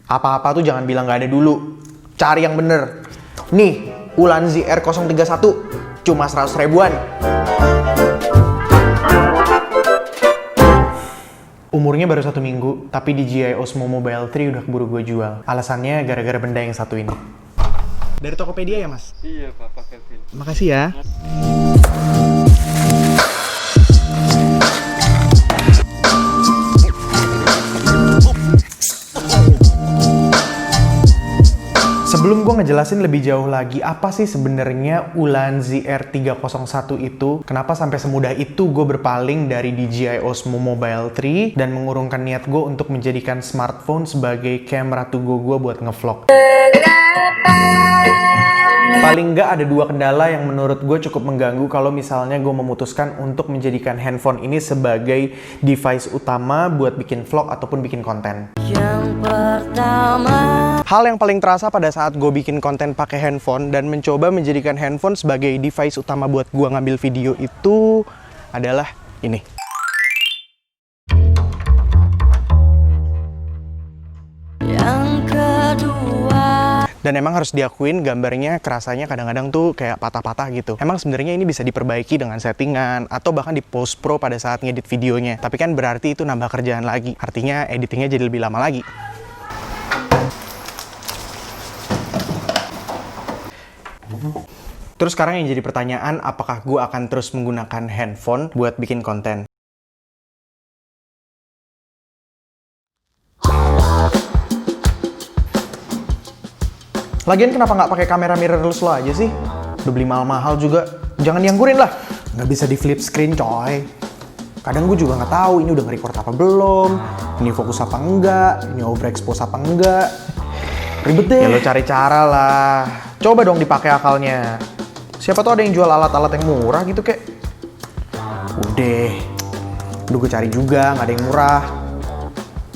Apa-apa tuh jangan bilang nggak ada dulu. Cari yang bener. Nih, Ulanzi R031 cuma 100 ribuan. Umurnya baru 1 minggu, tapi DJI Osmo Mobile 3 udah keburu gue jual. Alasannya gara-gara benda yang satu ini. Dari Tokopedia ya, Mas? Iya, Pak, pakai pin. Makasih ya. Sebelum gue ngejelasin lebih jauh lagi apa sih sebenarnya Ulanzi R301 itu, kenapa sampai semudah itu gue berpaling dari DJI Osmo Mobile 3 dan mengurungkan niat gue untuk menjadikan smartphone sebagai camera to go gue buat ngevlog. Paling nggak ada 2 kendala yang menurut gue cukup mengganggu kalau misalnya gue memutuskan untuk menjadikan handphone ini sebagai device utama buat bikin vlog ataupun bikin konten. Hal yang paling terasa pada saat gue bikin konten pakai handphone dan mencoba menjadikan handphone sebagai device utama buat gue ngambil video itu adalah ini. Dan emang harus diakuin gambarnya kerasanya kadang-kadang tuh kayak patah-patah gitu. Emang sebenarnya ini bisa diperbaiki dengan settingan atau bahkan di post pro pada saat ngedit videonya. Tapi kan berarti itu nambah kerjaan lagi. Artinya editingnya jadi lebih lama lagi. Terus sekarang yang jadi pertanyaan, apakah gue akan terus menggunakan handphone buat bikin konten? Lagian kenapa nggak pakai kamera mirrorless lo aja sih? Udah beli mahal-mahal juga. Jangan dianggurin lah. Nggak bisa di flip screen, coy. Kadang gue juga nggak tahu ini udah nge-record apa belum, ini fokus apa enggak, ini overexpose apa enggak. Ribet deh. Ya lo cari cara lah. Coba dong dipakai akalnya. Siapa tuh ada yang jual alat-alat yang murah gitu kek. Udah gue cari juga, nggak ada yang murah.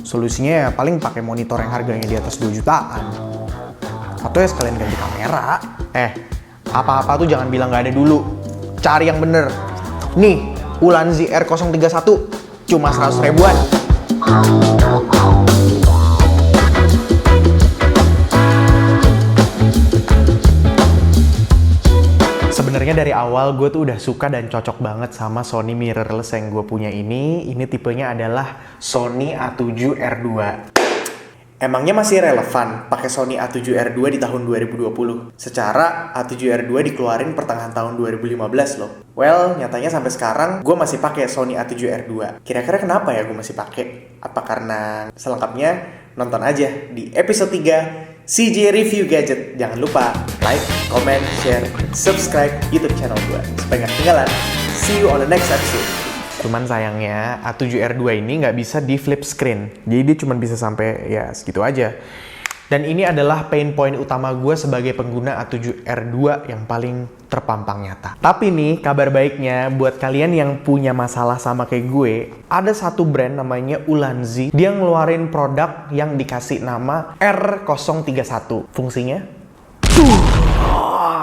Solusinya ya paling pakai monitor yang harganya di atas 2 jutaan. Atau ya sekalian ganti kamera. Apa-apa tuh jangan bilang nggak ada dulu. Cari yang bener. Nih, Ulanzi R031 cuma 100 ribuan. Sebenarnya dari awal gue tuh udah suka dan cocok banget sama Sony mirrorless yang gue punya ini. Ini tipenya adalah Sony A7R2. Emangnya masih relevan pakai Sony A7R2 di tahun 2020? Secara A7R2 dikeluarin pertengahan tahun 2015 loh. Well, nyatanya sampai sekarang gue masih pakai Sony A7R2. Kira-kira kenapa ya gue masih pakai? Apa karena selengkapnya nonton aja di episode 3 CJ Review Gadget. Jangan lupa like, comment, share, subscribe YouTube channel gue supaya nggak ketinggalan. See you on the next episode. Cuman sayangnya A7R2 ini nggak bisa di flip screen. Jadi dia cuma bisa sampai ya segitu aja. Dan ini adalah pain point utama gue sebagai pengguna A7R2 yang paling terpampang nyata. Tapi nih kabar baiknya buat kalian yang punya masalah sama kayak gue, ada satu brand namanya Ulanzi. Dia ngeluarin produk yang dikasih nama R031. Fungsinya?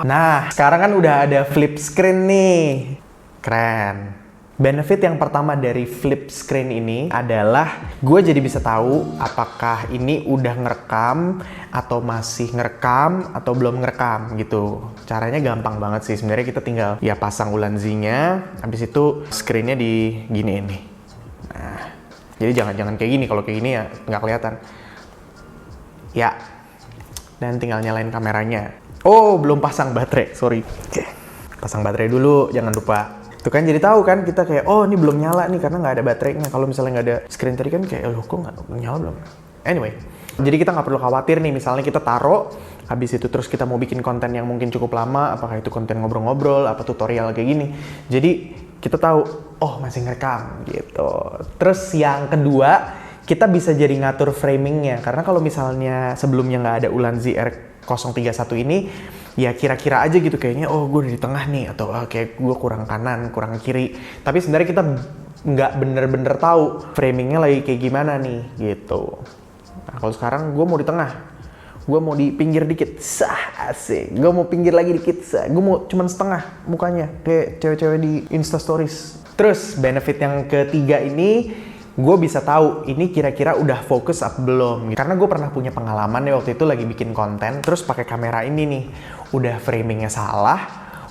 Nah, sekarang kan udah ada flip screen nih. Keren. Benefit yang pertama dari flip screen ini adalah gue jadi bisa tahu apakah ini udah ngerekam atau masih ngerekam atau belum ngerekam gitu. Caranya gampang banget sih. Sebenarnya kita tinggal ya pasang Ulanzi-nya, habis itu screen-nya di gini ini. Nah, jadi jangan kayak gini. Kalau kayak gini ya nggak kelihatan. Ya, dan tinggal nyalain kameranya. Oh, belum pasang baterai, sorry. Oke, pasang baterai dulu, jangan lupa. Tuh kan jadi tahu kan kita kayak oh ini belum nyala nih karena nggak ada baterainya. Kalau misalnya nggak ada screen tadi kan kayak loh kok nggak nyala belum. Anyway, jadi kita nggak perlu khawatir nih misalnya kita taruh habis itu terus kita mau bikin konten yang mungkin cukup lama, apakah itu konten ngobrol-ngobrol apa tutorial kayak gini. Jadi kita tahu oh masih ngerekam gitu. Terus yang kedua kita bisa jadi ngatur framingnya karena kalau misalnya sebelumnya nggak ada Ulanzi R031 ini ya kira-kira aja gitu kayaknya oh gue udah di tengah nih atau kayak gue kurang kanan, kurang kiri. Tapi sebenarnya kita nggak bener-bener tahu framingnya lagi kayak gimana nih gitu. Nah kalau sekarang gue mau di tengah, gue mau di pinggir dikit, sah asik. Gue mau pinggir lagi dikit, sah. Gue mau cuman setengah mukanya kayak cewek-cewek di Insta Stories. Terus benefit yang ketiga ini gue bisa tahu ini kira-kira udah fokus apa belum. Karena gue pernah punya pengalaman ya waktu itu lagi bikin konten, terus pakai kamera ini nih, udah framingnya salah,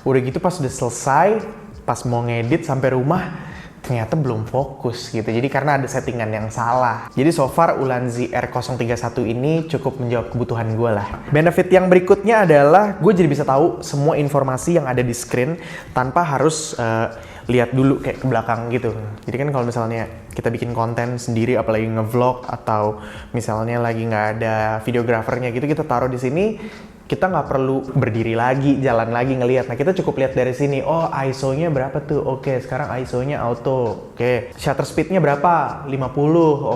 udah gitu pas udah selesai, pas mau ngedit sampai rumah, ternyata belum fokus gitu. Jadi karena ada settingan yang salah. Jadi so far Ulanzi R031 ini cukup menjawab kebutuhan gue lah. Benefit yang berikutnya adalah gue jadi bisa tahu semua informasi yang ada di screen tanpa harus lihat dulu kayak ke belakang gitu. Jadi kan kalau misalnya kita bikin konten sendiri, apalagi nge-vlog atau misalnya lagi nggak ada videografernya gitu, kita taruh di sini, kita nggak perlu berdiri lagi, jalan lagi ngelihat. Nah, kita cukup lihat dari sini. Oh, ISO-nya berapa tuh? Oke, sekarang ISO-nya auto. Oke, shutter speed-nya berapa? 50.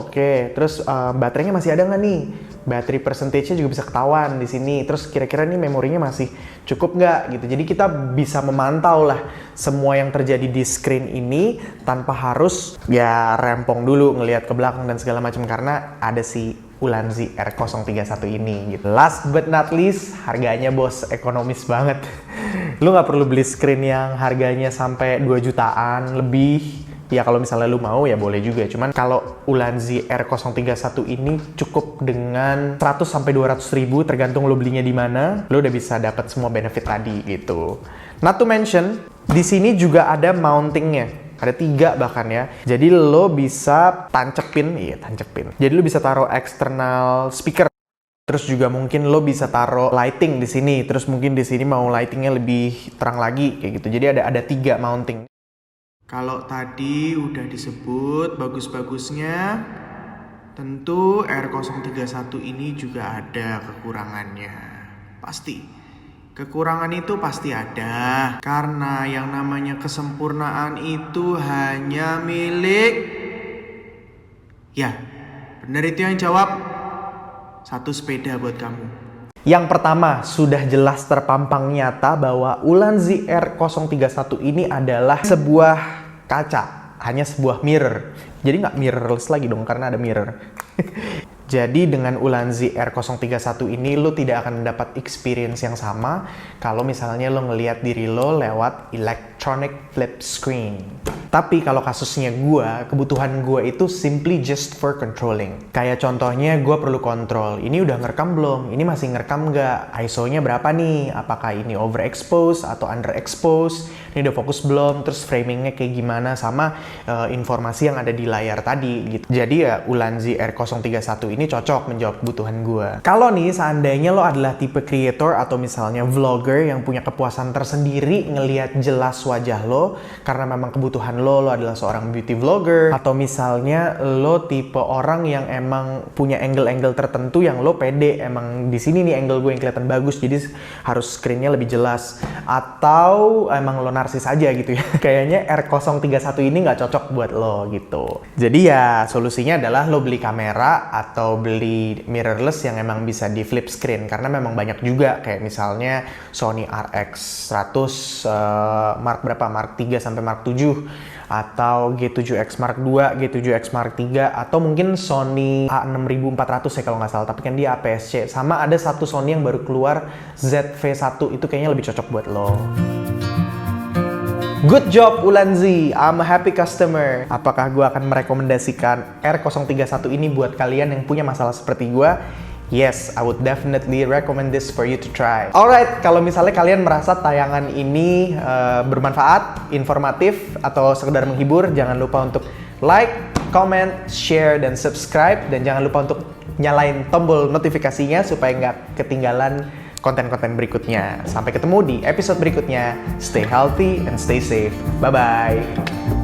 Oke, terus baterainya masih ada nggak nih? Battery percentage-nya juga bisa ketahuan di sini. Terus kira-kira nih memorinya masih cukup nggak gitu. Jadi kita bisa memantau lah semua yang terjadi di screen ini tanpa harus ya rempong dulu ngelihat ke belakang dan segala macam, karena ada si Ulanzi R031 ini gitu. Last but not least, harganya bos, ekonomis banget. Lu nggak perlu beli screen yang harganya sampai 2 jutaan lebih. Ya kalau misalnya lu mau ya boleh juga. Cuman kalau Ulanzi R031 ini cukup dengan 100 sampai 200 ribu tergantung lu belinya di mana. Lu udah bisa dapat semua benefit tadi gitu. Not to mention, di sini juga ada mountingnya. Ada 3 bahkan ya. Jadi lo bisa tancepin. Jadi lo bisa taruh external speaker. Terus juga mungkin lo bisa taruh lighting di sini. Terus mungkin di sini mau lightingnya lebih terang lagi kayak gitu. Jadi ada 3 mounting. Kalau tadi udah disebut bagus-bagusnya, tentu R031 ini juga ada kekurangannya. Pasti. Kekurangan itu pasti ada, karena yang namanya kesempurnaan itu hanya milik, ya bener itu yang jawab, 1 sepeda buat kamu. Yang pertama, sudah jelas terpampang nyata bahwa Ulanzi R031 ini adalah sebuah kaca, hanya sebuah mirror. Jadi nggak mirrorless lagi dong, karena ada mirror. Jadi dengan Ulanzi R031 ini lo tidak akan mendapat experience yang sama kalau misalnya lo ngelihat diri lo lewat electronic flip screen. Tapi kalau kasusnya kebutuhan gue itu simply just for controlling. Kayak contohnya gue perlu kontrol, ini udah ngerekam belum? Ini masih ngerekam nggak? ISO-nya berapa nih? Apakah ini overexpose atau underexpose? Ini udah fokus belum? Terus framingnya kayak gimana? Sama informasi yang ada di layar tadi gitu. Jadi ya Ulanzi R031 ini cocok menjawab kebutuhan gue. Kalau nih seandainya lo adalah tipe creator atau misalnya vlogger yang punya kepuasan tersendiri ngelihat jelas wajah lo karena memang kebutuhan lo adalah seorang beauty vlogger, atau misalnya lo tipe orang yang emang punya angle-angle tertentu yang lo pede, emang di sini nih angle gue yang kelihatan bagus jadi harus screennya lebih jelas, atau emang lo narsis aja gitu ya. Kayaknya R031 ini nggak cocok buat lo gitu. Jadi ya solusinya adalah lo beli kamera atau beli mirrorless yang emang bisa di flip screen, karena memang banyak juga kayak misalnya Sony RX100 Mark berapa? Mark 3 sampai Mark 7, atau G7X Mark II, G7X Mark III, atau mungkin Sony A6400 ya kalau nggak salah, tapi kan dia APS-C. Sama ada satu Sony yang baru keluar ZV-1, itu kayaknya lebih cocok buat lo. Good job Ulanzi, I'm a happy customer. Apakah gue akan merekomendasikan R031 ini buat kalian yang punya masalah seperti gue? Yes, I would definitely recommend this for you to try. Alright, kalau misalnya kalian merasa tayangan ini bermanfaat, informatif, atau sekedar menghibur, jangan lupa untuk like, comment, share, dan subscribe. Dan jangan lupa untuk nyalain tombol notifikasinya supaya nggak ketinggalan konten-konten berikutnya. Sampai ketemu di episode berikutnya. Stay healthy and stay safe. Bye-bye.